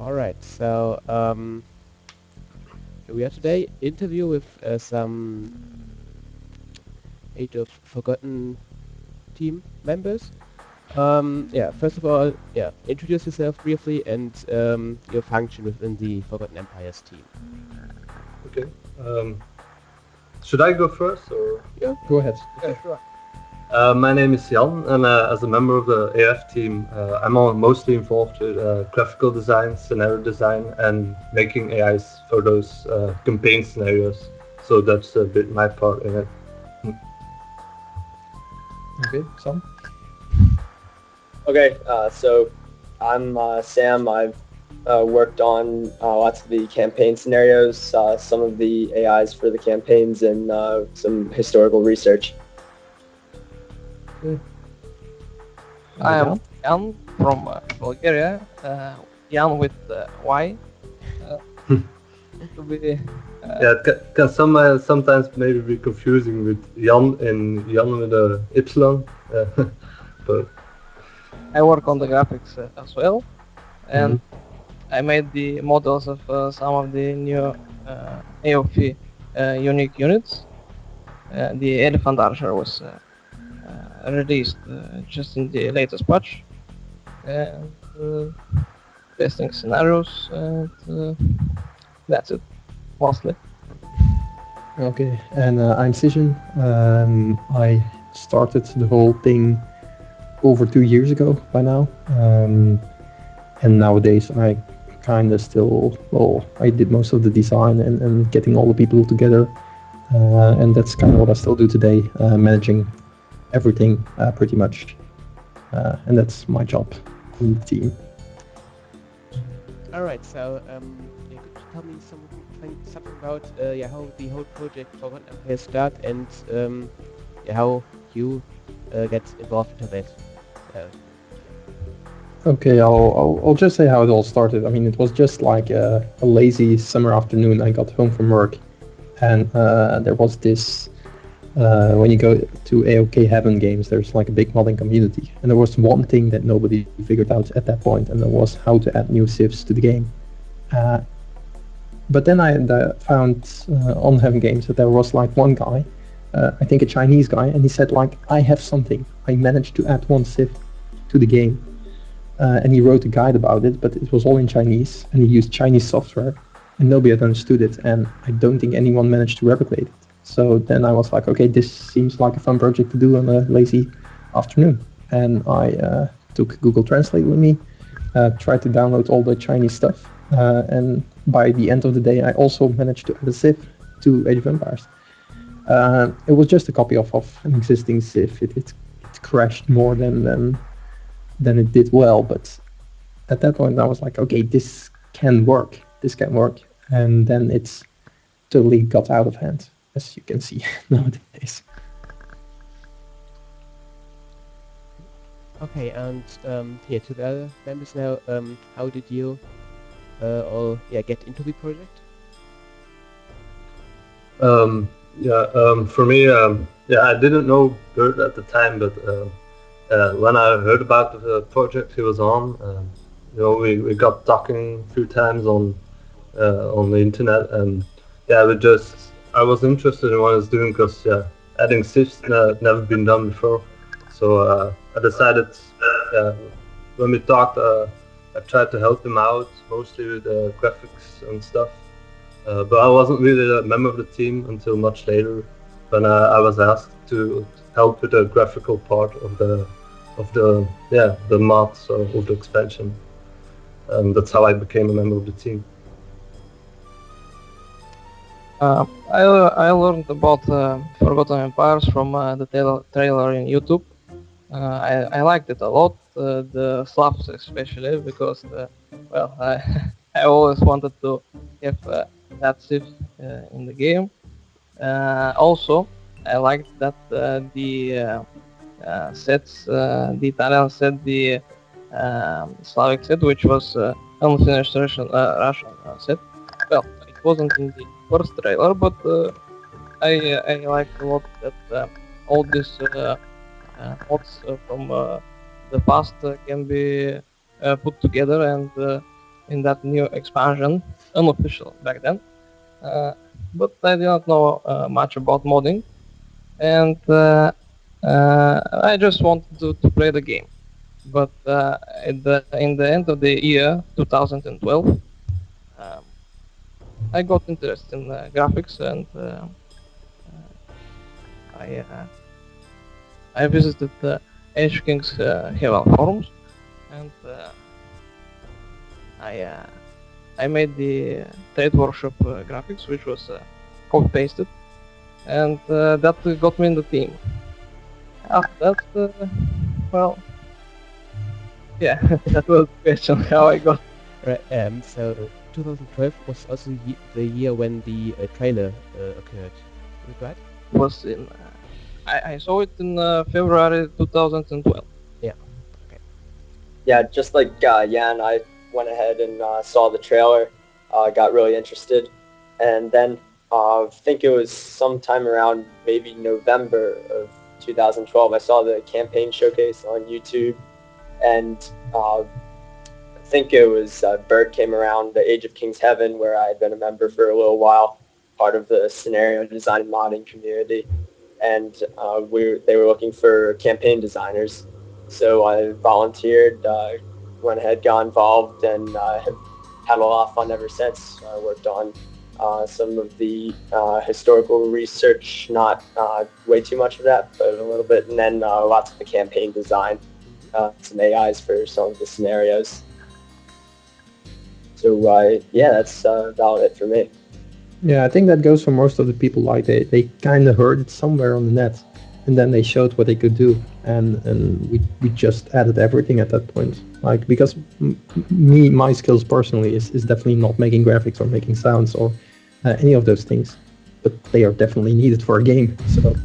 All right. So here we are today. Interview with some Age of Forgotten team members. Yeah. First of all, yeah. Introduce yourself briefly and your function within the Forgotten Empires team. Okay. Should I go first or? Yeah. Go ahead. Okay, sure. My name is Jan, and as a member of the AF team, I'm mostly involved with graphical design, scenario design, and making AIs for those campaign scenarios. So that's a bit my part in it. Okay, Sam? Okay, so I'm Sam. I've worked on lots of the campaign scenarios, some of the AIs for the campaigns, and some historical research. I am Jan from Bulgaria. Jan with Y. To be, Yeah, it can sometimes maybe be confusing with Jan and Jan with a Y. But I work on the graphics as well, and I made the models of some of the new AOP unique units. The Elephant Archer was released just in the latest patch, and testing scenarios, and that's it, mostly. Okay, and I'm Cysion. I started the whole thing over 2 years ago by now, and nowadays I kind of still, I did most of the design and getting all the people together, and that's kind of what I still do today, managing everything pretty much, and that's my job in the team. All right. So yeah, could you tell me something about how the whole project Forgotten Empires start and how you get involved into that? Okay, I'll just say how it all started. I mean, it was just like a lazy summer afternoon. I got home from work, and there was this. When you go to AOK Heaven games, there's like a big modding community, and there was one thing that nobody figured out at that point, and that was how to add new civs to the game. But then I found on Heaven Games that there was like one guy, I think a Chinese guy, and he said like, I have something. I managed to add one civ to the game. And he wrote a guide about it, but it was all in Chinese, and he used Chinese software, and nobody had understood it, and I don't think anyone managed to replicate it. So then I was like, okay, this seems like a fun project to do on a lazy afternoon. And I took Google Translate with me, tried to download all the Chinese stuff, and by the end of the day, I also managed to add a civ to Age of Empires. It was just a copy of an existing civ. It crashed more than it did well, but at that point I was like, okay, this can work, and then it's totally got out of hand, as you can see nowadays. Okay, and here to the other members now, how did you all get into the project? For me, I didn't know Bert at the time, but when I heard about the project he was on, we got talking a few times on the internet, and I was interested in what he was doing because adding civs never been done before. So I decided, when we talked, I tried to help him out, mostly with graphics and stuff. But I wasn't really a member of the team until much later, when I was asked to help with the graphical part of the mods of the expansion. That's how I became a member of the team. I learned about Forgotten Empires from the trailer in YouTube. I liked it a lot, the slaps especially, because I always wanted to have that civ in the game. Also, I liked that the sets, the Italian set, the Slavic set, which was unfinished Russian set. Well, it wasn't in the first trailer, but I liked a lot that all these mods from the past can be put together and in that new expansion, unofficial back then. But I did not know much about modding, and I just wanted to play the game. But in the end of the year 2012, um, I got interested in graphics, and I I visited the Age Kings Heral forums, and I made the Trade Workshop graphics, which was copy pasted, and that got me in the team. After that, well, yeah, that was the question how I got. Right. So 2012 was also the year when the trailer occurred. Is it right? Was in I saw it in February 2012. Yeah. Okay. Yeah, just like Jan, I went ahead and saw the trailer, got really interested, and then I think it was sometime around maybe November of 2012, I saw the campaign showcase on YouTube, and I think it was Bert came around the Age of Kings Heaven, where I had been a member for a little while, part of the scenario design and modding community, and they were looking for campaign designers. So I volunteered, went ahead, got involved, and have had a lot of fun ever since. I worked on some of the historical research, not way too much of that, but a little bit, and then lots of the campaign design, some AIs for some of the scenarios. So yeah, that's about it for me. Yeah, I think that goes for most of the people. Like they kind of heard it somewhere on the net, and then they showed what they could do, and we just added everything at that point. Like, because my skills personally is definitely not making graphics or making sounds or any of those things, but they are definitely needed for a game. So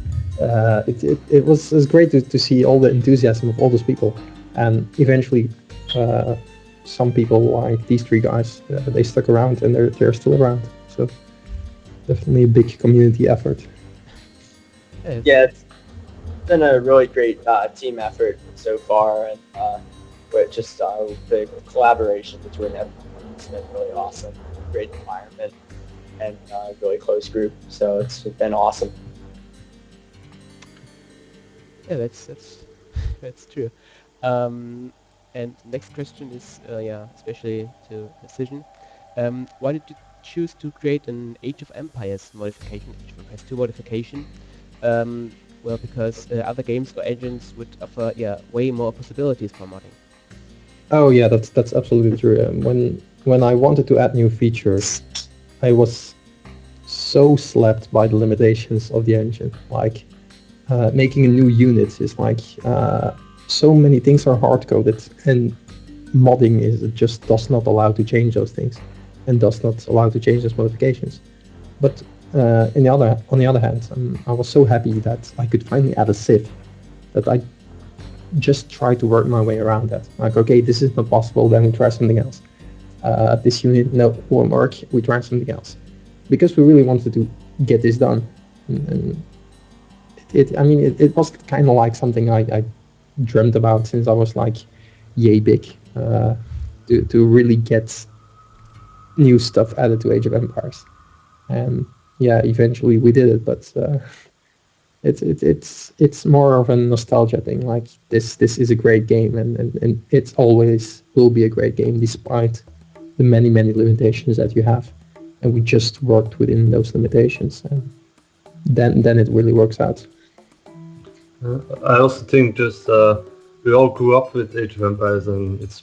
it was great to see all the enthusiasm of all those people, and eventually some people like these three guys, they stuck around, and they're still around. So definitely a big community effort. Yeah, it's been a really great team effort so far, and with just the collaboration between everyone has been really awesome. Great environment, and really close group. So it's been awesome. Yeah, that's true. And next question is, especially to Cysion. Why did you choose to create an Age of Empires modification, Age of Empires 2 modification? Well, because other games or engines would offer, way more possibilities for modding. Oh yeah, that's absolutely true. When I wanted to add new features, I was so slapped by the limitations of the engine. Like making a new unit is like so many things are hard coded, and modding just does not allow to change those things, and does not allow to change those modifications. But on the other hand, I was so happy that I could finally add a civ, that I just tried to work my way around that. Like, okay, this is not possible, then we try something else. This unit, no, won't work, we try something else. Because we really wanted to get this done. And it was kind of like something I dreamt about since I was like yay big, to really get new stuff added to Age of Empires. And yeah, eventually we did it, but it's more of a nostalgia thing. Like this is a great game, and it always will be a great game despite the many limitations that you have, and we just worked within those limitations, and then it really works out. I also think just we all grew up with Age of Empires, and it's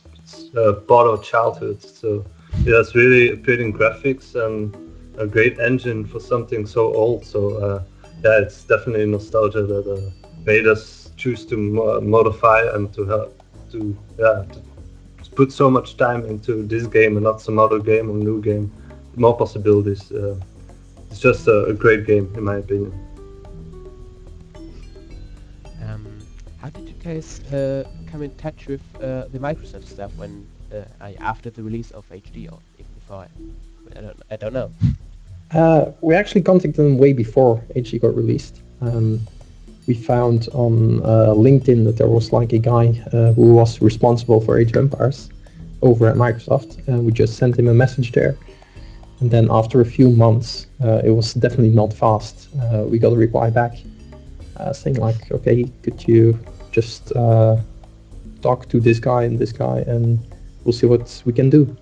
part of childhood. So yeah, it's really appealing graphics and a great engine for something so old. So yeah, it's definitely nostalgia that made us choose to modify and to put so much time into this game and not some other game or new game. More possibilities. It's just a great game in my opinion. How did you guys come in touch with the Microsoft stuff when after the release of HD or even before? I don't know. We actually contacted them way before HD got released. We found on LinkedIn that there was like a guy who was responsible for Age of Empires, over at Microsoft, and we just sent him a message there. And then after a few months, it was definitely not fast. We got a reply back saying like, okay, could you just talk to this guy, and we'll see what we can do.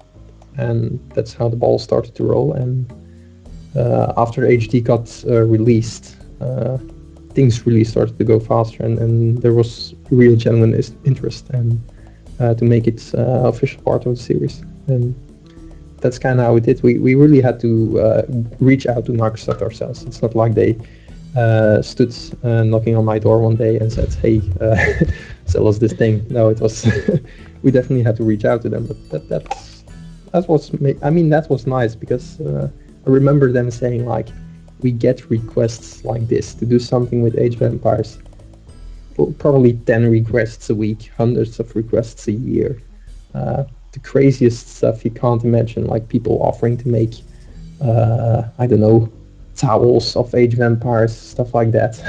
And that's how the ball started to roll. And after HD got released, things really started to go faster, and there was real genuine interest and to make it official part of the series. And that's kind of how we did. We really had to reach out to Microsoft ourselves. It's not like they stood knocking on my door one day and said, hey, sell us this thing. No, it was we definitely had to reach out to them. But that was nice, because I remember them saying like, we get requests like this to do something with Age of Empires. Probably 10 requests a week, hundreds of requests a year. The craziest stuff you can't imagine, like people offering to make, I don't know, towels of Age of Empires, stuff like that.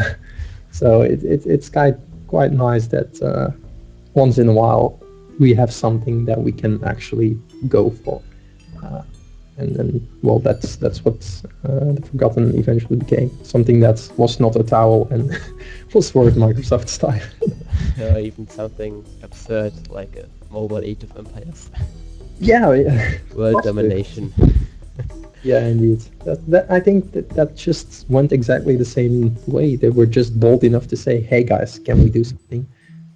So it's quite nice that once in a while we have something that we can actually go for. And then, well, that's what the Forgotten eventually became. Something that was not a towel and was worth Microsoft's time. Even something absurd like a mobile Age of Empires. Yeah. World domination. Yeah, indeed. I think that just went exactly the same way. They were just bold enough to say, hey guys, can we do something?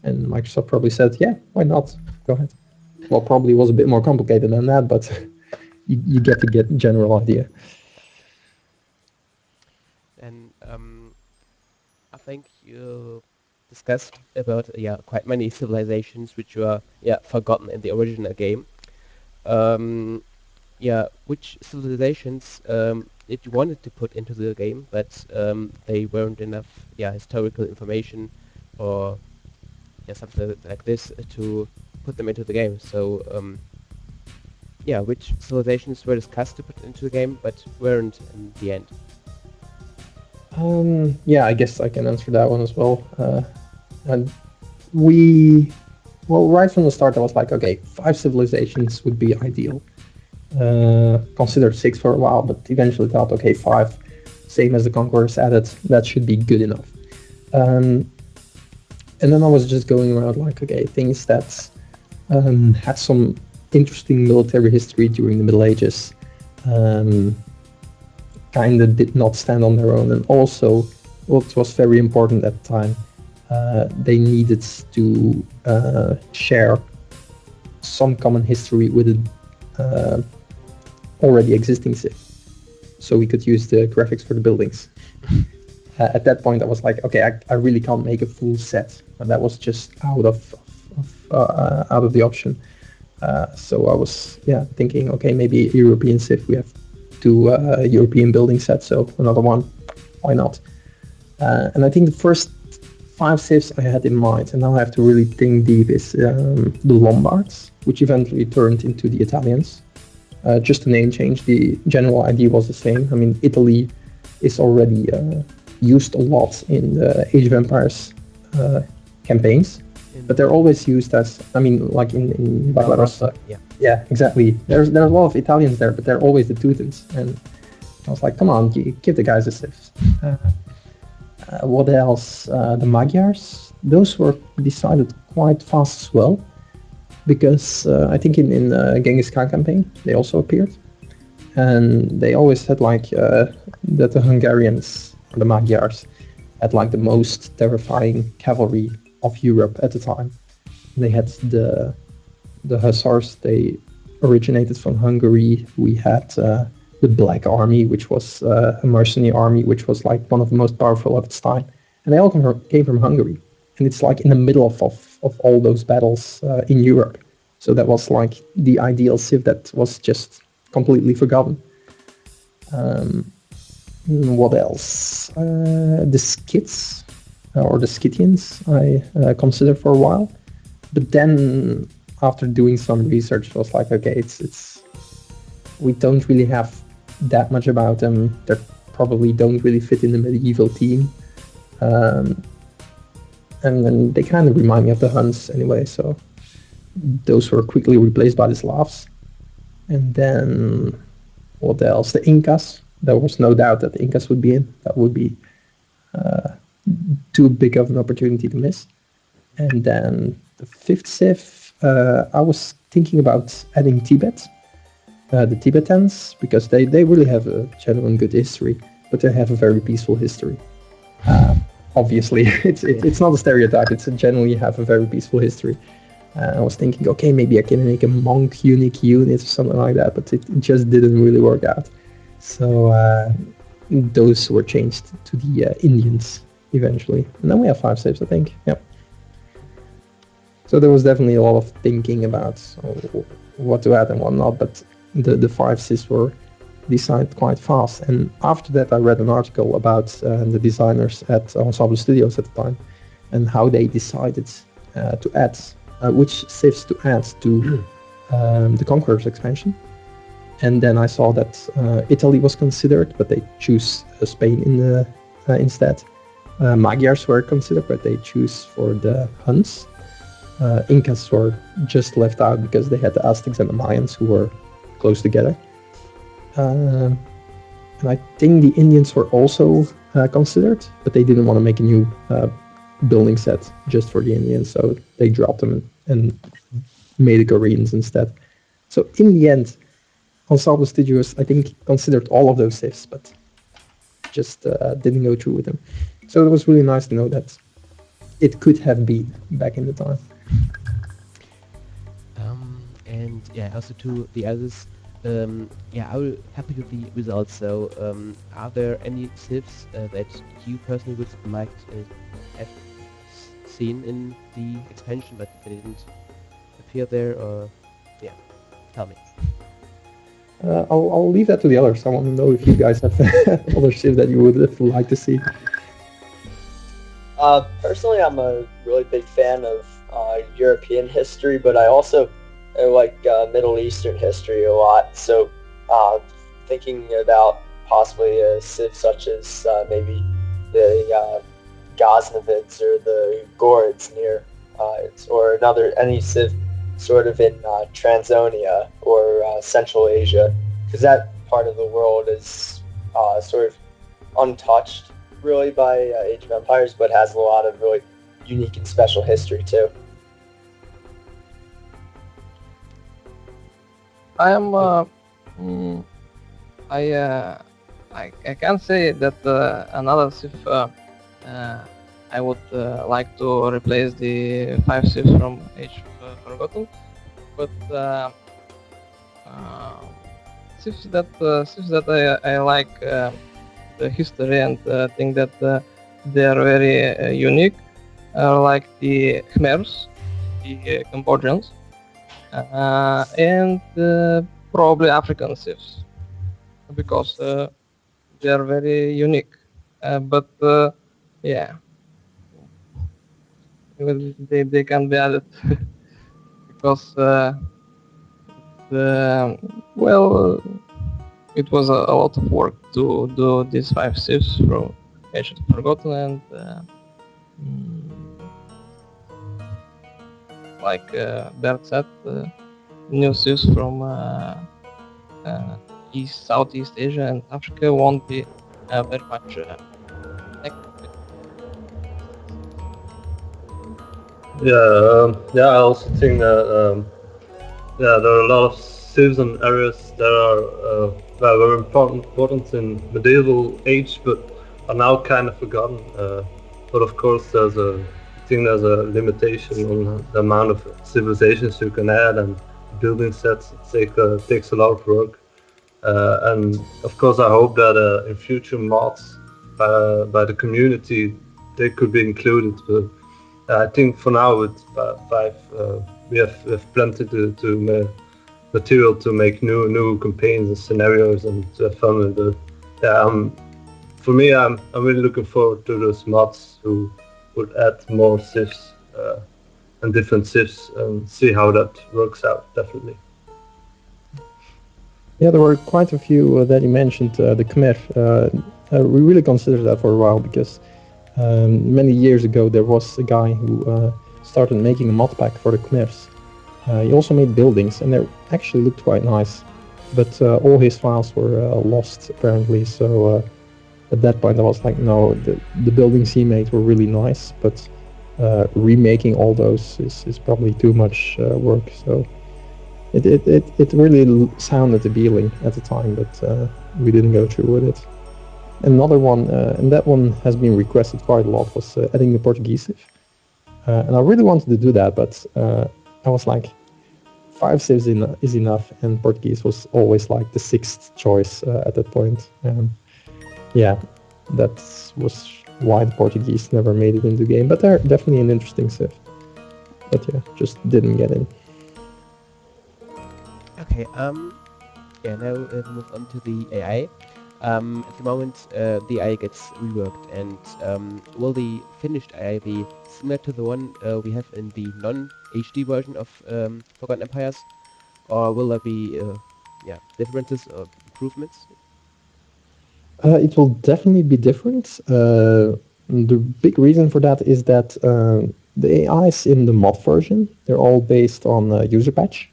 And Microsoft probably said, yeah, why not? Go ahead. Well, probably was a bit more complicated than that, but you get the general idea. And I think you discussed about quite many civilizations which were forgotten in the original game. Which civilizations did you wanted to put into the game, but they weren't enough historical information or something like this to put them into the game? So which civilizations were discussed to put into the game but weren't in the end? I guess I can answer that one as well. And right from the start I was like, okay, 5 civilizations would be ideal. Considered 6 for a while, but eventually thought, okay, 5, same as the Conquerors added, that should be good enough. And then I was just going around like, okay, things that had some interesting military history during the Middle Ages, kind of did not stand on their own, and also what was very important at the time, they needed to share some common history with an already existing civ, so we could use the graphics for the buildings. At that point I was like, okay, I really can't make a full set, and that was just out of the option. So I was thinking, okay, maybe European civ, we have 2 European building sets, so another one, why not? And I think the first 5 civs I had in mind, and now I have to really think deep, is the Lombards, which eventually turned into the Italians. Just a name change, the general idea was the same. I mean, Italy is already used a lot in the Age of Empires campaigns, but they're always used as, I mean, like in Barbarossa. Yeah, exactly. There's a lot of Italians there, but they're always the Teutons, and I was like, come on, give the guys a civs. What else? The Magyars, those were decided quite fast as well, because I think in Genghis Khan campaign they also appeared, and they always said like that the Hungarians, or the Magyars, had like the most terrifying cavalry of Europe at the time. They had the Hussars, they originated from Hungary. We had the Black Army, which was a mercenary army, which was like one of the most powerful of its time, and they all came from Hungary. And it's like in the middle of all those battles in Europe. So that was like the ideal civ that was just completely forgotten. What else? The Scyths, or the Scythians, I considered for a while. But then after doing some research, I was like, okay, we don't really have that much about them. They probably don't really fit in the medieval team. And then they kind of remind me of the Huns anyway, so those were quickly replaced by the Slavs. And then what else? The Incas. There was no doubt that the Incas would be in. That would be too big of an opportunity to miss. And then the fifth civ, I was thinking about adding Tibet, the Tibetans, because they really have a genuine good history, but they have a very peaceful history. Obviously, it's not a stereotype. It's generally have a very peaceful history. I was thinking, okay, maybe I can make a monk unique unit or something like that, but it just didn't really work out. So those were changed to the Indians eventually. And then we have 5 civs, I think. Yep. So there was definitely a lot of thinking about what to add and what not, but the 5 civs were decided quite fast. And after that, I read an article about the designers at Ensemble Studios at the time and how they decided to add which civs to add to the Conquerors expansion. And then I saw that Italy was considered, but they choose Spain instead. Magyars were considered, but they choose for the Huns. Incas were just left out because they had the Aztecs and the Mayans who were close together. And I think the Indians were also considered, but they didn't want to make a new building set just for the Indians, so they dropped them and made the Koreans instead. So in the end, Ensemble Studios, I think, considered all of those civs, but just didn't go through with them. So it was really nice to know that it could have been back in the time. And yeah, also to the others, yeah, I will happy with the results. So, are there any civs that you personally would like have seen in the expansion, but they didn't appear there? Or yeah, tell me. I'll leave that to the others. I want to know if you guys have other civs that you would like to see. Personally, I'm a really big fan of European history, but I also like Middle Eastern history a lot. So thinking about possibly a civ such as maybe the Ghaznavids or the Ghurids near, or any civ sort of in Transonia or Central Asia, because that part of the world is sort of untouched really by Age of Empires, but has a lot of really unique and special history too. I am. I can say that another civ I would like to replace the 5 civs from Age of Forgotten, but civs that I like the history and think that they are very unique are like the Khmers, the Cambodians, and probably African civs, because they are very unique. But yeah, they can be added because it was a lot of work to do these 5 civs from Age of Forgotten, and like Bert said, new civs from Southeast Asia and Africa won't be very much connected. Yeah, I also think that there are a lot of civs and areas that are very important in medieval age, but are now kind of forgotten. But of course, there's a limitation on the amount of civilizations you can add and building sets. It takes a lot of work, and of course, I hope that in future mods by the community they could be included. But I think for now with 5, we have plenty to material to make new campaigns and scenarios and to have fun with it. Yeah, for me, I'm really looking forward to those mods who would add more civs and different civs and see how that works out. Definitely. Yeah, there were quite a few that you mentioned. The Khmer. We really considered that for a while because many years ago there was a guy who started making a mod pack for the Khmers. He also made buildings, and they actually looked quite nice. But all his files were lost apparently. So at that point, I was like, no, the buildings he made were really nice, but remaking all those is probably too much work. So it really sounded appealing at the time, but we didn't go through with it. Another one, and that one has been requested quite a lot, was adding the Portuguese civ. And I really wanted to do that, but I was like, 5 civs is enough, and Portuguese was always like the 6th choice at that point. Yeah, that was why the Portuguese never made it into the game, but they're definitely an interesting civ. But yeah, just didn't get in. Okay, yeah, now we'll move on to the AI. At the moment, the AI gets reworked, and will the finished AI be similar to the one we have in the non-HD version of Forgotten Empires, or will there be differences or improvements? It will definitely be different. The big reason for that is that the AIs in the mod version, they're all based on user patch,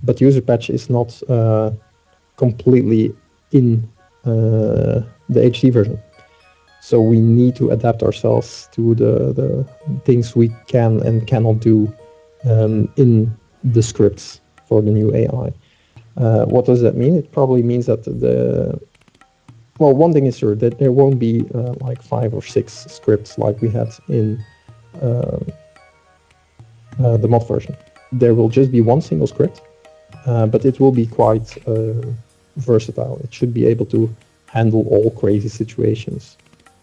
but user patch is not completely in the HD version. So we need to adapt ourselves to the things we can and cannot do in the scripts for the new AI. What does that mean? It probably means that one thing is sure, that there won't be like 5 or 6 scripts like we had in the mod version. There will just be one single script, but it will be quite versatile. It should be able to handle all crazy situations,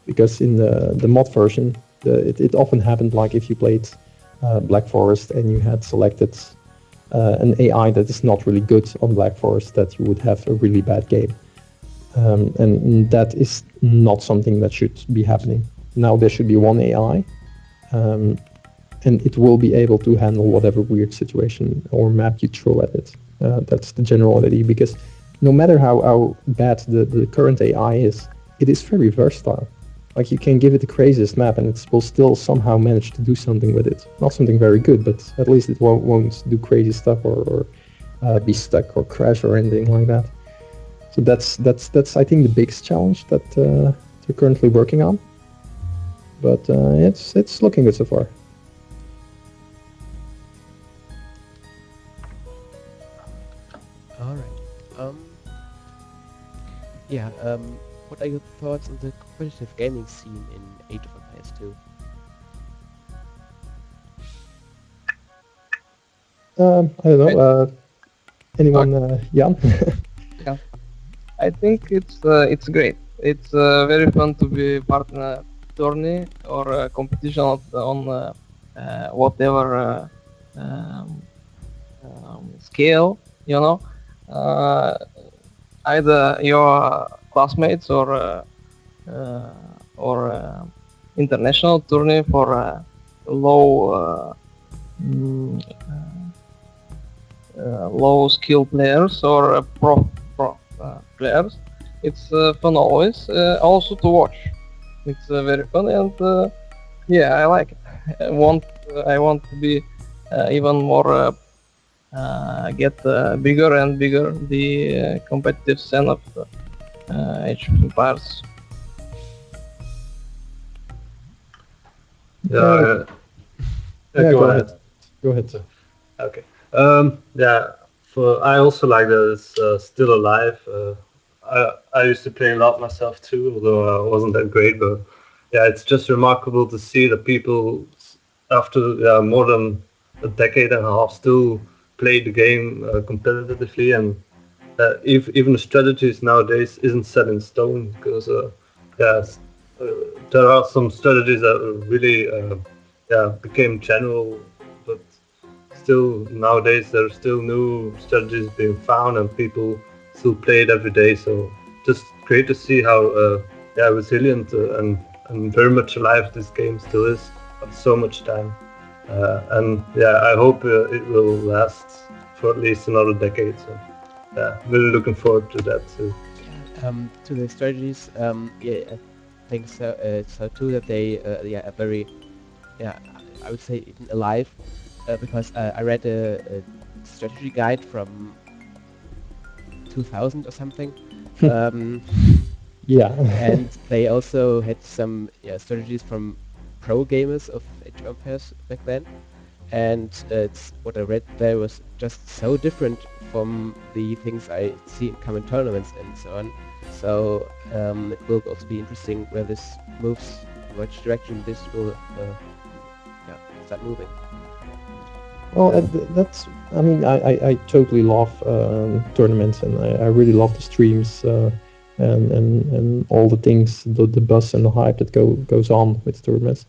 because in the mod version, it often happened like if you played Black Forest and you had selected an AI that is not really good on Black Forest, that you would have a really bad game. And that is not something that should be happening. Now there should be one AI, and it will be able to handle whatever weird situation or map you throw at it. That's the general idea, because no matter how bad the current AI is, it is very versatile. Like, you can give it the craziest map and it will still somehow manage to do something with it. Not something very good, but at least it won't do crazy stuff or be stuck or crash or anything like that. So that's I think the biggest challenge that they're currently working on. But it's looking good so far. All right. What are your thoughts on the competitive gaming scene in Age of Empires 2? I don't know. Anyone? Jan? Yeah, I think it's great. It's very fun to be part in a tourney or a competition on whatever scale, you know. Either your classmates or international tourney for low skill players or pro players. It's fun always. Also to watch. It's very fun, and yeah, I like it. I want to be even more get bigger and bigger the competitive scene of Age of Empires. Yeah, go ahead. Go ahead, sir. Okay. I also like that it's still alive. I used to play a lot myself too, although I wasn't that great. But yeah, it's just remarkable to see that people, after more than a decade and a half, still play the game competitively, and even the strategies nowadays isn't set in stone, because there are some strategies that really became general, but still nowadays there's still new strategies being found and people still play it every day. So just great to see how resilient and very much alive this game still is after so much time. I hope it will last for at least another decade. So really looking forward to that too. To the strategies, I think so too, that they are very, I would say, even alive, because I read a strategy guide from 2000 or something. Yeah. And they also had some strategies from pro gamers of Age of Empires back then. And it's what I read there was just so different from the things I see in common tournaments and so on. So it will also be interesting where this moves, in which direction this will start moving. Well, that's. I mean, I totally love tournaments, and I really love the streams and all the things, the buzz and the hype that goes on with tournaments.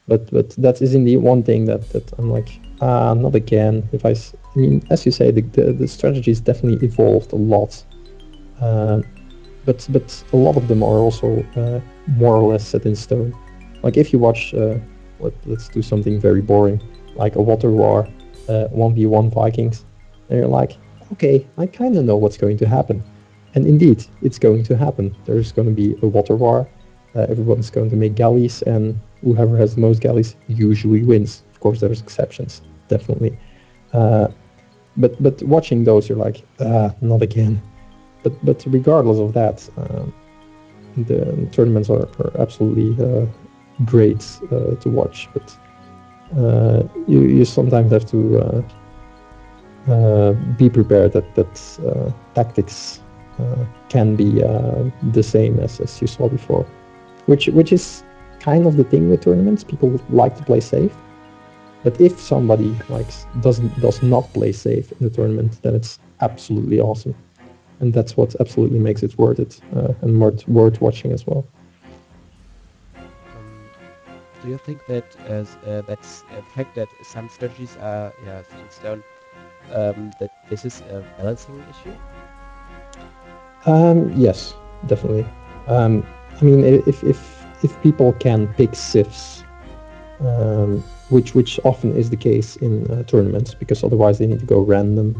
But that is indeed one thing that I'm like, not again. I mean, as you say, the strategies definitely evolved a lot. But a lot of them are also more or less set in stone. Like if you watch, let's do something very boring, like a water war, 1v1 Vikings, and you're like, okay, I kind of know what's going to happen. And indeed, it's going to happen. There's going to be a water war. Everyone's going to make galleys, and whoever has the most galleys usually wins. Of course, there's exceptions, definitely. But watching those, you're like, not again. But regardless of that, the tournaments are absolutely great to watch. But you sometimes have to be prepared that tactics can be the same as you saw before, which is kind of the thing with tournaments. People like to play safe, but if somebody does not play safe in the tournament, then it's absolutely awesome. And that's what absolutely makes it worth it and worth watching as well. Do you think that that's a fact that some strategies are set in stone, that this is a balancing issue? Yes, definitely. I mean, if people can pick civs, which often is the case in tournaments, because otherwise they need to go random.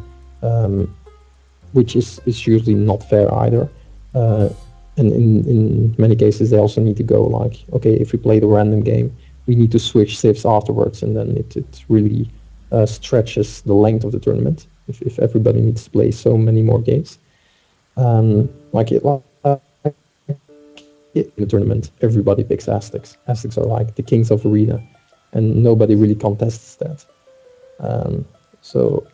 Which is usually not fair either. And in many cases, they also need to go like, okay, if we play the random game, we need to switch civs afterwards, and then it really stretches the length of the tournament if everybody needs to play so many more games. In the tournament, everybody picks Aztecs. Aztecs are like the kings of arena, and nobody really contests that. So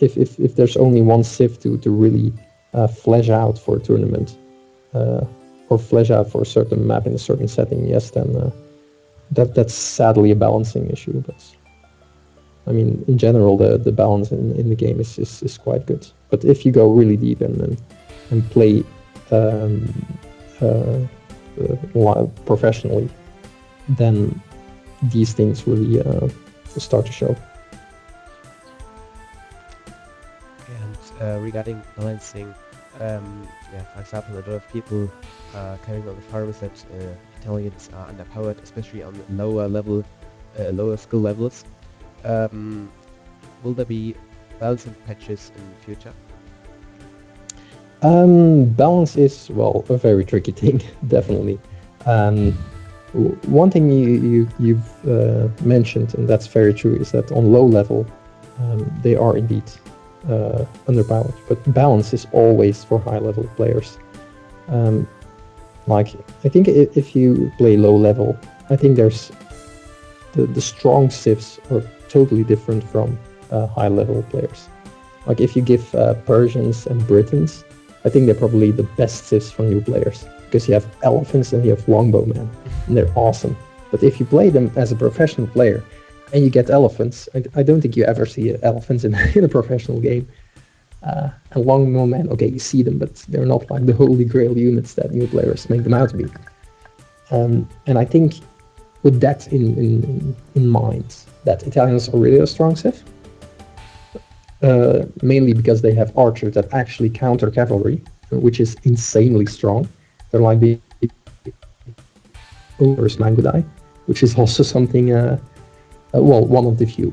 if there's only one civ to really flesh out for a tournament, or flesh out for a certain map in a certain setting, yes, then that's sadly a balancing issue. But I mean, in general, the balance in the game is quite good. But if you go really deep and play professionally, then these things really start to show. Regarding balancing, for example, a lot of people coming on the forums that Italians are underpowered, especially on lower skill levels. Will there be balancing patches in the future? Balance is, well, a very tricky thing, definitely. One thing you've mentioned, and that's very true, is that on low level, they are indeed underpowered, but balance is always for high level players. I think if you play low level, I think there's the strong civs are totally different from high level players. Like if you give Persians and Britons, I think they're probably the best civs for new players, because you have elephants and you have longbowmen, and they're awesome. But if you play them as a professional player, and you get elephants, I don't think you ever see elephants in a professional game. And longbowmen, okay, you see them, but they're not like the holy grail units that new players make them out to be. And I think with that in mind, that Italians are really a strong civ, mainly because they have archers that actually counter cavalry, which is insanely strong. They're like the Urs Mangudai, which is also something. One of the few.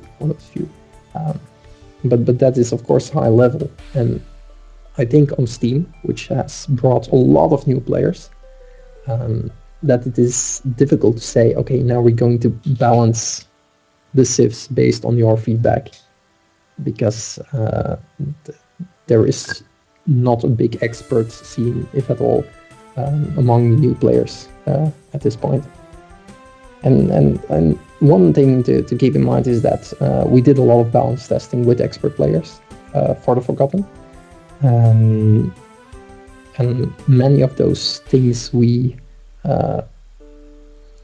But that is of course high level, and I think on Steam, which has brought a lot of new players, that it is difficult to say, okay, now we're going to balance the civs based on your feedback, because there is not a big expert scene, if at all, among new players at this point. And one thing to keep in mind is that we did a lot of balance testing with expert players for the Forgotten. And many of those things we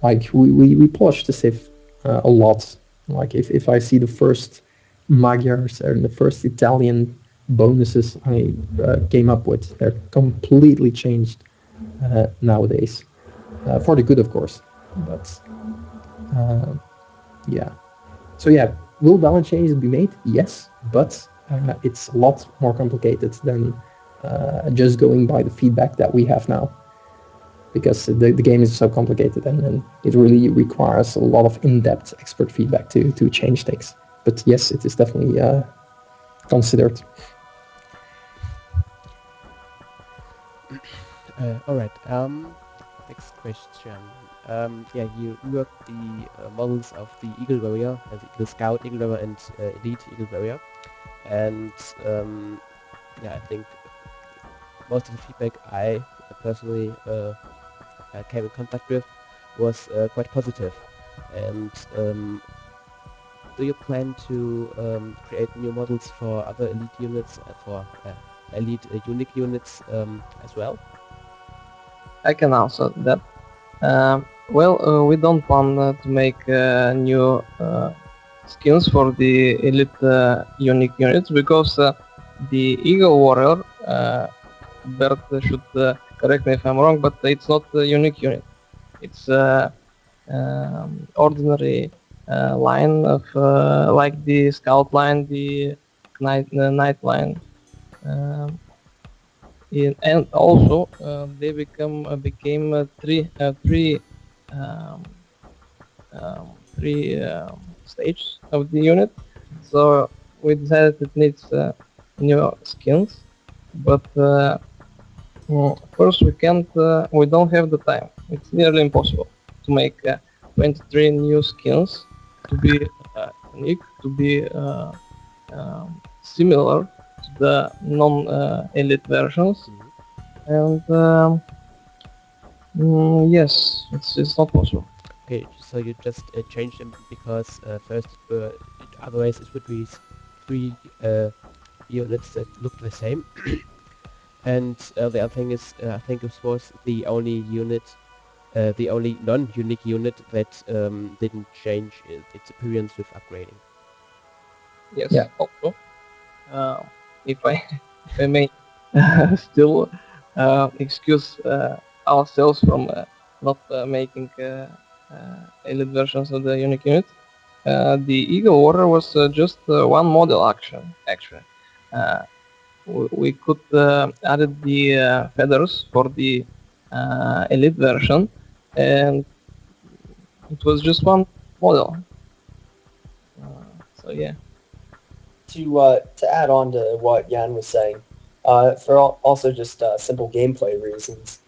polished the Civ a lot. Like if I see the first Magyars and the first Italian bonuses I came up with, they're completely changed nowadays, for the good, of course. But yeah, so yeah, will balance changes be made? Yes, but it's a lot more complicated than just going by the feedback that we have now, because the game is so complicated, and it really requires a lot of in-depth expert feedback to change things. But yes, it is definitely considered. All right. Next question. Yeah, you worked the models of the Eagle Warrior, the Eagle Scout, Eagle Warrior, and Elite Eagle Warrior, and yeah, I think most of the feedback I personally came in contact with was quite positive. And do you plan to create new models for other elite units, for elite unique units as well? I can answer that. We don't want to make new skins for the elite unique units, because the Eagle Warrior, Bert should correct me if I'm wrong, but it's not a unique unit. It's ordinary line of like the Scout line, the Night line. And also they became three stages of the unit. So we decided it needs new skins, but first we don't have the time. It's nearly impossible to make 23 new skins to be unique, to be similar to the non-elite versions. And yes, it's not possible. Okay, so you just changed them because first, otherwise it would be three units that look the same. And the other thing is, I think it was the only unit, the only non-unique unit that didn't change its appearance with upgrading. Yes. Yeah. Also, if I may still excuse ourselves from not making elite versions of the unique unit, the Eagle Warrior was just one model actually. We could added the feathers for the elite version, and it was just one model. So yeah. To add on to what Jan was saying, for also just simple gameplay reasons,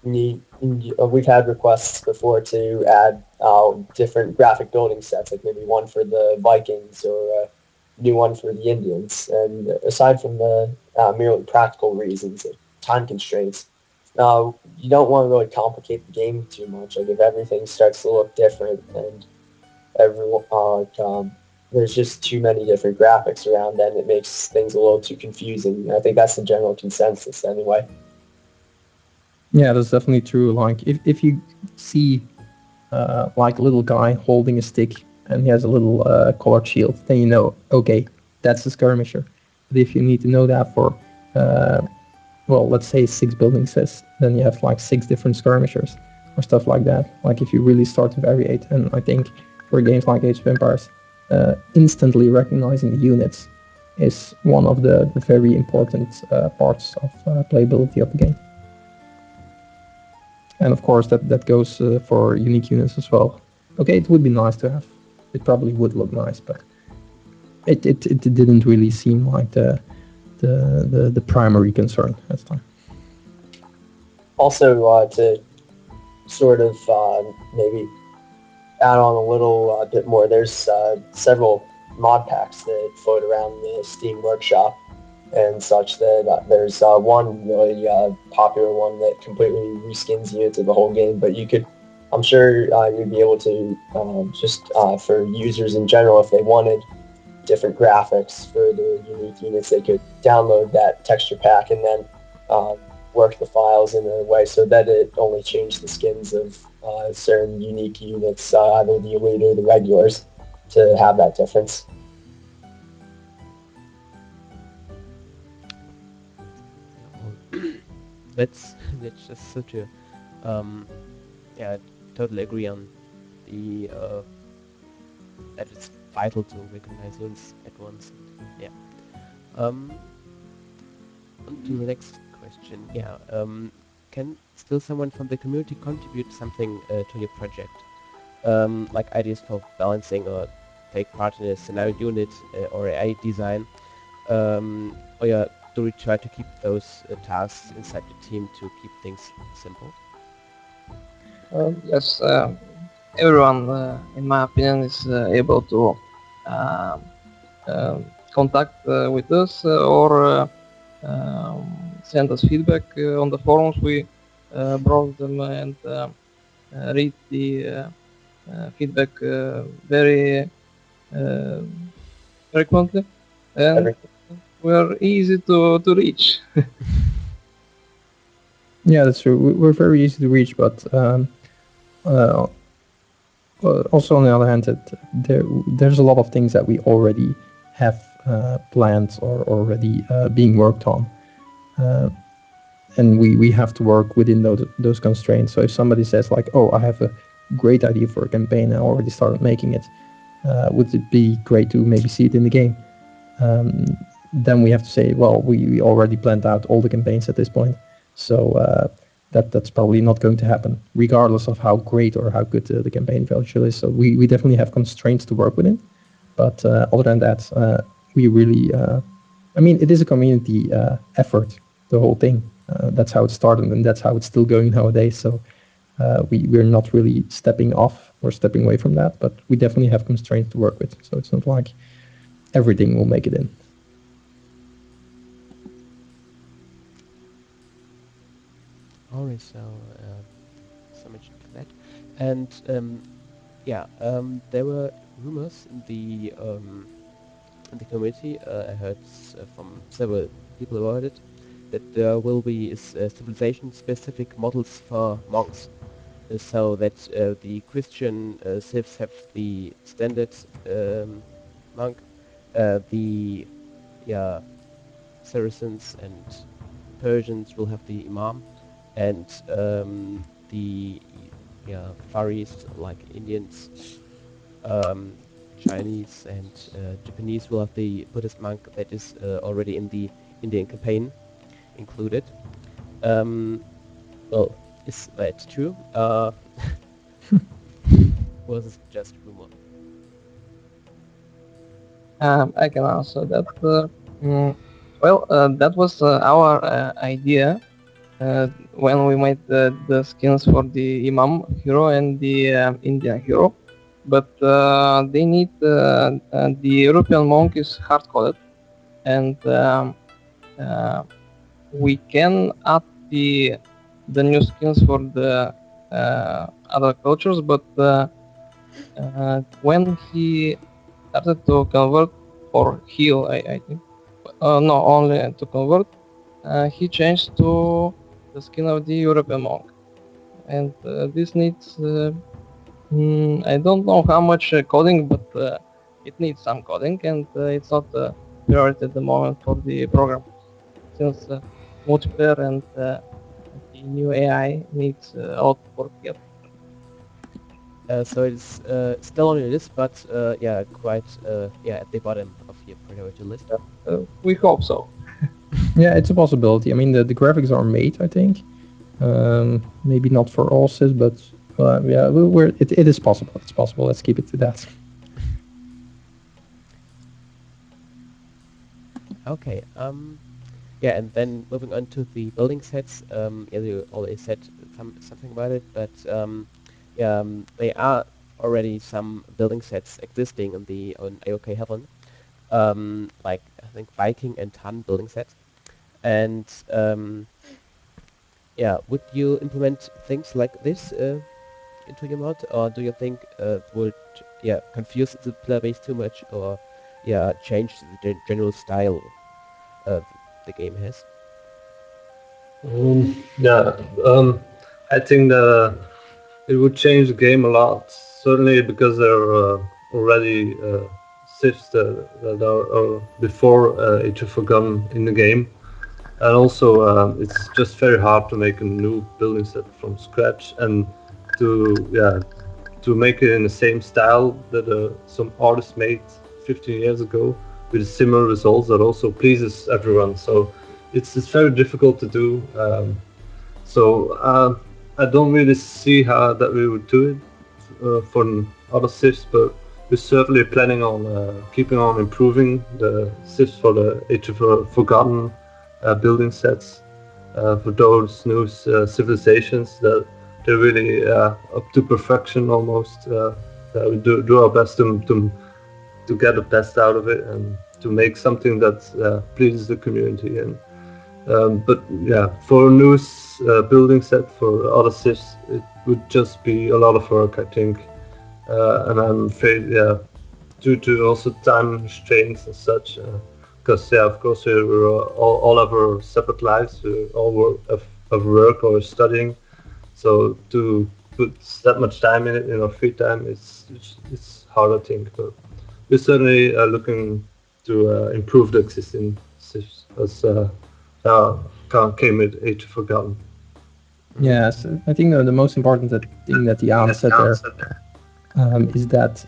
we've had requests before to add different graphic building sets, like maybe one for the Vikings or a new one for the Indians. And aside from the merely practical reasons, time constraints, you don't want to really complicate the game too much. Like if everything starts to look different and there's just too many different graphics around, and it makes things a little too confusing. I think that's the general consensus anyway. Yeah, that's definitely true. Like if you see like a little guy holding a stick and he has a little colored shield, then you know, okay, that's a skirmisher. But if you need to know that for well, let's say 6 building sets, then you have like 6 different skirmishers or stuff like that. Like if you really start to variate, and I think for games like Age of Empires, instantly recognizing the units is one of the very important parts of playability of the game. And of course that goes for unique units as well. Okay, it would be nice to have. It probably would look nice, but it didn't really seem like the primary concern at the time. Also, to sort of maybe add on a little bit more, there's several mod packs that float around the Steam Workshop and such that there's one really popular one that completely reskins you into the whole game, but you could, I'm sure you'd be able to just for users in general, if they wanted different graphics for the unique units, they could download that texture pack and then work the files in a way so that it only changed the skins of certain unique units, either the elite or the regulars, to have that difference. That's just such a yeah, I totally agree on the that it's vital to recognize units at once. Yeah. On to the next question. Yeah. Can still someone from the community contribute something to your project? Like ideas for balancing or take part in a scenario unit or AI design? Or yeah, do we try to keep those tasks inside the team to keep things simple? Yes, everyone, in my opinion, is able to uh, contact with us or send us feedback on the forums. We browse them and read the feedback very frequently, and we're easy to reach. Yeah, that's true. We're very easy to reach, but uh, also on the other hand, there's a lot of things that we already have planned or already being worked on, and we have to work within those constraints. So if somebody says like, "Oh, I have a great idea for a campaign, I already started making it," would it be great to maybe see it in the game? Then we have to say, well, we already planned out all the campaigns at this point, so that's probably not going to happen, regardless of how great or how good the campaign value is. So we definitely have constraints to work within, but other than that, we really, I mean, it is a community effort, the whole thing. That's how it started, and that's how it's still going nowadays. So we're not really stepping off or stepping away from that, but we definitely have constraints to work with. So it's not like everything will make it in. Alright, so much for that. And yeah, there were rumors in the community. I heard from several people about it that there will be civilization-specific models for monks, so that the Christian civs have the standard monk, the Saracens and Persians will have the imam, and the Far East, like Indians, Chinese and Japanese, will have the Buddhist monk that is already in the Indian campaign included. Well, is that true? Was it just rumor? I can answer that. Well, that was our idea when we made the skins for the Imam hero and the Indian hero. But they need the European monk is hard-coded, and we can add the new skins for the other cultures. But when he started to convert or heal, I think, no, only to convert, he changed to the skin of the European monk, and this needs I don't know how much coding, but it needs some coding, and it's not a priority at the moment for the program, since multiplayer and the new AI needs a lot of work yet. So it's still on your list, but yeah, quite at the bottom of your priority list. We hope so. Yeah, it's a possibility. I mean, the graphics are made, I think. Maybe not for all sys, but yeah, it is possible. It's possible. Let's keep it to that. Okay. Yeah, and then moving on to the building sets. Yeah, you already said something about it, but they are already some building sets existing on Alkhalim, like I think Viking and Han building sets, and yeah, would you implement things like this into your mod, or do you think would confuse the player base too much, or change the general style the game has? Yeah, I think that it would change the game a lot. Certainly because there are already sieves that are before Age of Forgotten in the game, and also it's just very hard to make a new building set from scratch and to make it in the same style that some artist made 15 years ago with similar results that also pleases everyone. So it's very difficult to do. So I don't really see how that we would do it for other sieves, but we're certainly planning on keeping on improving the sieves for the Age of Forgotten building sets for those new civilizations that they're really up to perfection almost. We do our best to get the best out of it and to make something that pleases the community. And but yeah, for a new building set for other sieves, it would just be a lot of work, I think. And I'm afraid, due to also time restraints and such, because of course we all have our separate lives, we all have work or studying, so to put that much time in it in our free time, it's hard, I think. But we're certainly looking to improve the existing sieves as came with Age of Forgotten. Yes, I think the most important thing that Jan said there is that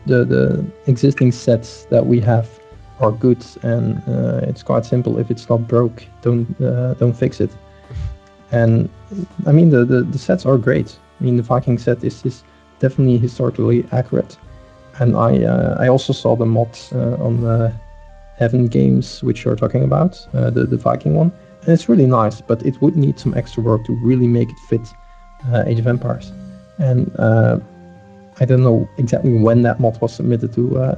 the existing sets that we have are good, and it's quite simple. If it's not broke, don't fix it. And I mean the sets are great. I mean the Viking set is definitely historically accurate, and I also saw the mods on the Heaven games which you're talking about, the Viking one, and it's really nice, but it would need some extra work to really make it fit Age of Empires. And I don't know exactly when that mod was submitted to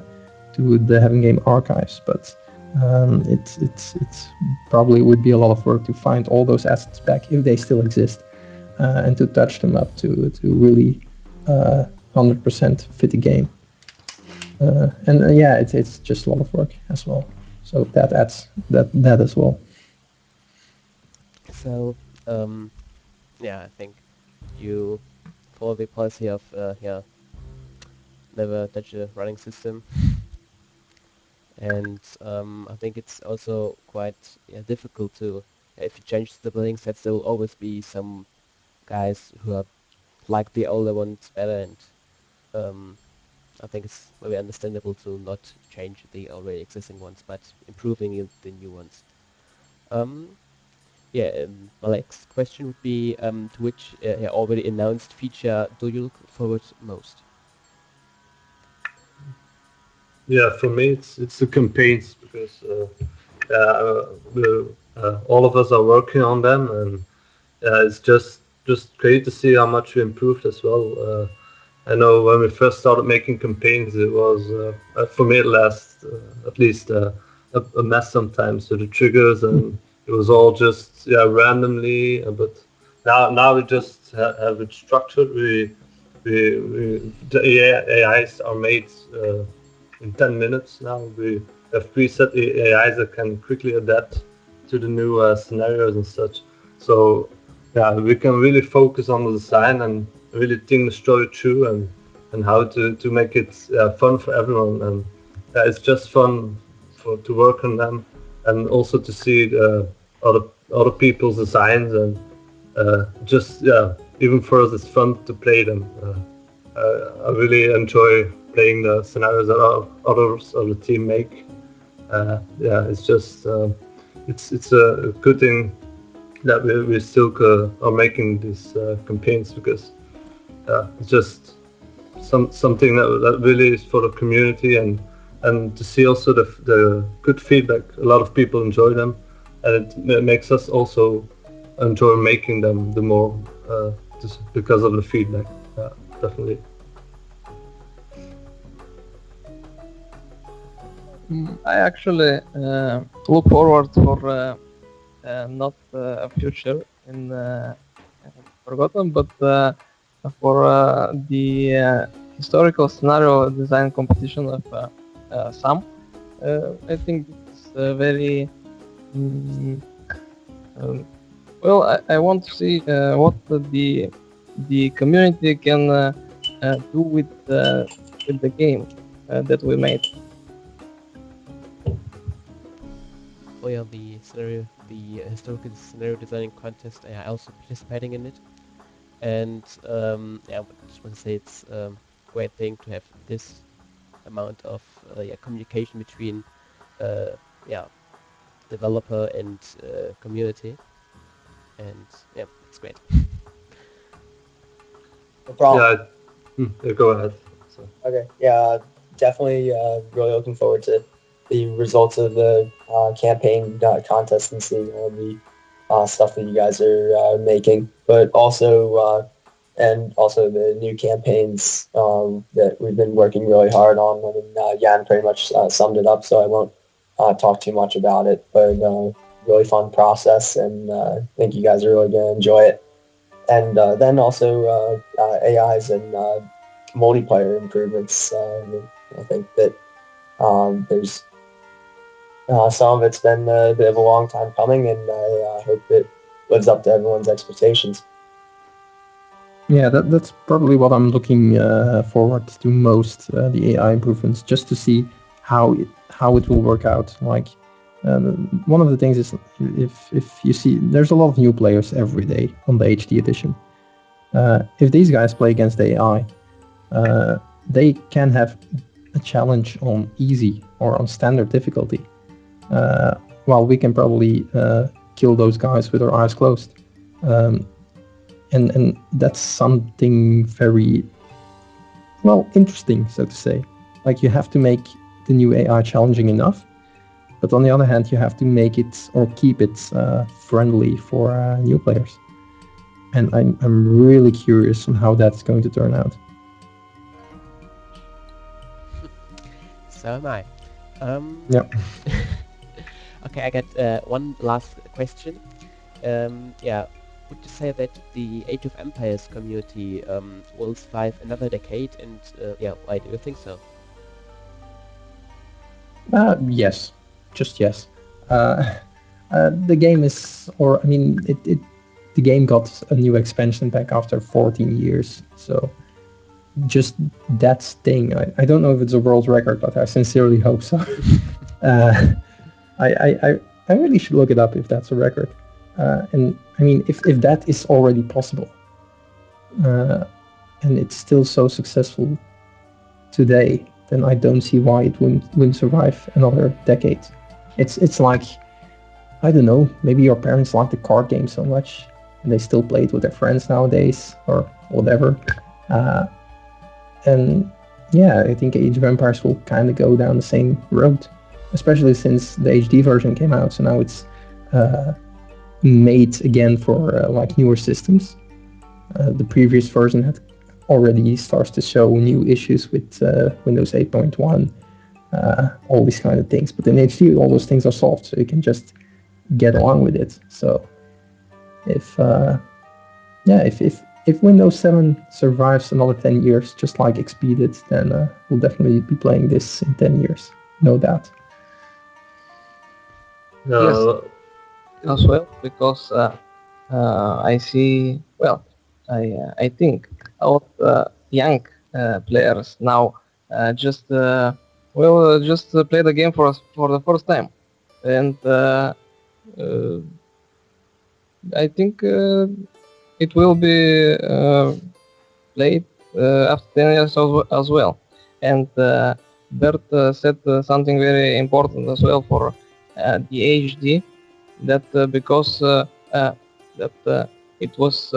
the Heaven game archives, but it's probably would be a lot of work to find all those assets back if they still exist, and to touch them up to really 100% fit the game. And it's just a lot of work as well. So that adds that as well. So I think you follow the policy of never touch a running system, and I think it's also quite difficult to, if you change the building sets, there will always be some guys who are like the older ones better, and I think it's very understandable to not change the already existing ones, but improving the new ones. My next question would be, to which already announced feature do you look forward most? Yeah, for me it's the campaigns, because all of us are working on them, and it's just great to see how much we improved as well. I know when we first started making campaigns, it was for me at least a mess sometimes with the triggers, and it was all just randomly. But now we just have it structured. The AIs are made in 10 minutes now. We have preset AIs that can quickly adapt to the new scenarios and such. So we can really focus on the design and really think the story through, and how to make it fun for everyone. And it's just fun to work on them, and also to see other people's designs, and even for us it's fun to play them. I really enjoy playing the scenarios that others of the team make. It's just it's a good thing that we still are making these campaigns, because it's just something that really is for the community, and to see also the good feedback. A lot of people enjoy them, and it makes us also enjoy making them the more, just because of the feedback. Yeah, definitely. I actually look forward for not a future in Forgotten, but for the historical scenario design competition of SAM. I think it's very well. I want to see what the community can do with the game that we made. Oh yeah, the historical scenario designing contest. I also participating in it, and yeah, I just want to say it's a great thing to have this amount of communication between yeah, developer and community, and yeah, it's great. No problem. Yeah, go ahead. So. Okay. Yeah, definitely really looking forward to the results of the campaign contest and seeing all the stuff that you guys are making, but also and also the new campaigns that we've been working really hard on. I mean, Jan pretty much summed it up, so I won't talk too much about it, but really fun process, and I think you guys are really going to enjoy it. And then also AIs and multiplayer improvements. I think that there's some of it's been a bit of a long time coming, and I hope it lives up to everyone's expectations. Yeah, that's probably what I'm looking forward to most, the AI improvements, just to see how it will work out. Like, one of the things is if you see, there's a lot of new players every day on the HD edition. If these guys play against AI, they can have a challenge on easy or on standard difficulty, while we can probably kill those guys with our eyes closed. And that's something very, well, interesting, so to say. Like, you have to make the new AI challenging enough, but on the other hand, you have to make it or keep it friendly for new players. And I'm really curious on how that's going to turn out. So am I. Yep. Okay, I got one last question. Yeah, would you say that the Age of Empires community will survive another decade? And yeah, why do you think so? Yes, just yes. The game is, or I mean, the game got a new expansion pack after 14 years. So just that thing, I don't know if it's a world record, but I sincerely hope so. I really should look it up if that's a record. And I mean, if that is already possible, and it's still so successful today, then I don't see why it wouldn't survive another decade. It's like, I don't know, maybe your parents like the card game so much and they still play it with their friends nowadays or whatever. And yeah, I think Age of Empires will kind of go down the same road, especially since the HD version came out. So now it's made again for like newer systems. The previous version had already starts to show new issues with Windows 8.1, all these kind of things. But in HD, all those things are solved, so you can just get along with it. So if Windows 7 survives another 10 years, just like XP did, then we'll definitely be playing this in 10 years, no doubt. Yes, as well, because I see, well, I think a lot of young players now just play the game for the first time, and I think it will be played after 10 years as well. And Bert said something very important as well for the HD, that because that it was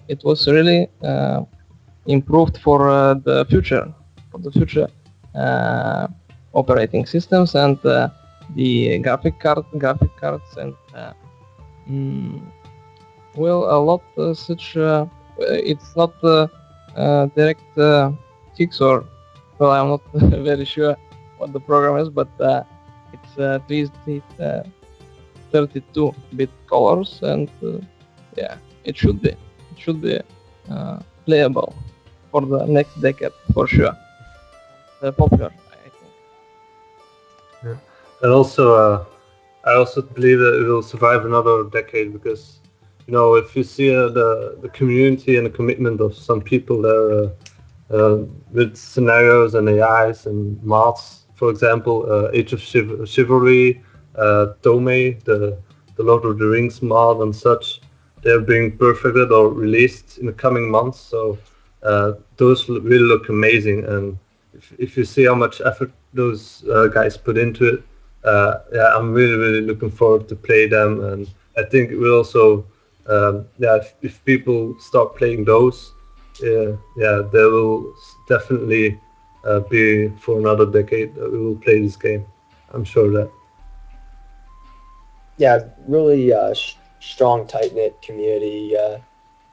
it was really improved for the future operating systems, and the graphic cards, and well, a lot such. It's not direct fix, or well, I'm not very sure what the program is, but it's at least 32-bit colors, and yeah, it should be playable for the next decade for sure. Popular, I think. And also, I also believe that it will survive another decade because, you know, if you see the community and the commitment of some people there with scenarios and AIs and mods, for example, Age of Chivalry, Tome, the Lord of the Rings mod and such, they're being perfected or released in the coming months. So those really look amazing, and if you see how much effort those guys put into it, yeah, I'm really looking forward to play them, and I think it will also, yeah, if people start playing those, yeah, there will definitely be for another decade that we will play this game. I'm sure of that. Yeah, really strong, tight-knit community.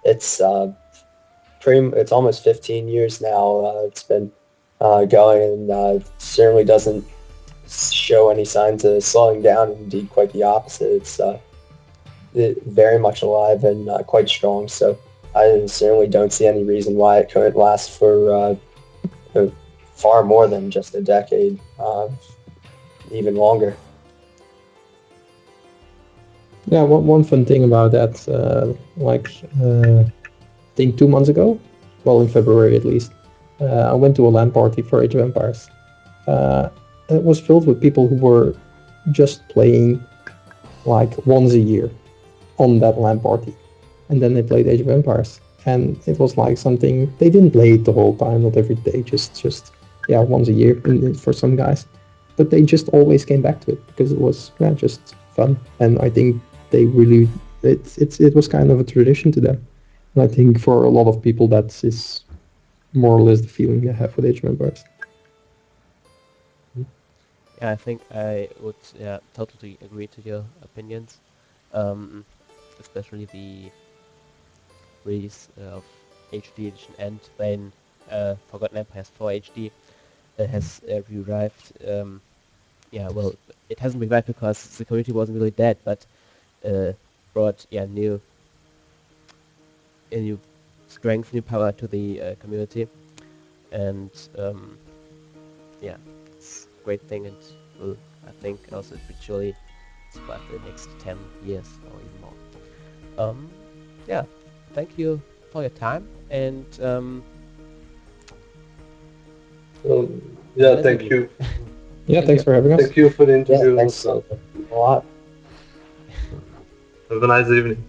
It's it's almost 15 years now. It's been going, and certainly doesn't show any signs of slowing down. Indeed, quite the opposite. It's very much alive and quite strong. So I certainly don't see any reason why it couldn't last for far more than just a decade, even longer. Yeah, one fun thing about that, I think 2 months ago, well, in February at least, I went to a LAN party for Age of Empires. It was filled with people who were just playing like once a year on that LAN party, and then they played Age of Empires, and it was like something they didn't play it the whole time, not every day, just yeah, once a year for some guys, but they just always came back to it because it was just fun, and I think they really it was kind of a tradition to them, and I think for a lot of people that is more or less the feeling they have with Age of Empires. Yeah, I think I would totally agree to your opinions, especially the release of HD Edition and then Forgotten Empires 4 HD has revived. Yeah, well, it hasn't revived because the community wasn't really dead, but brought new strength, new power to the community, and yeah, it's a great thing, and will, I think, also virtually survive the next 10 years or even more. Yeah, thank you for your time, and yeah, thank you. Yeah, thanks for having us. Thank you for the interview. Yeah, thanks a lot. Have a nice evening.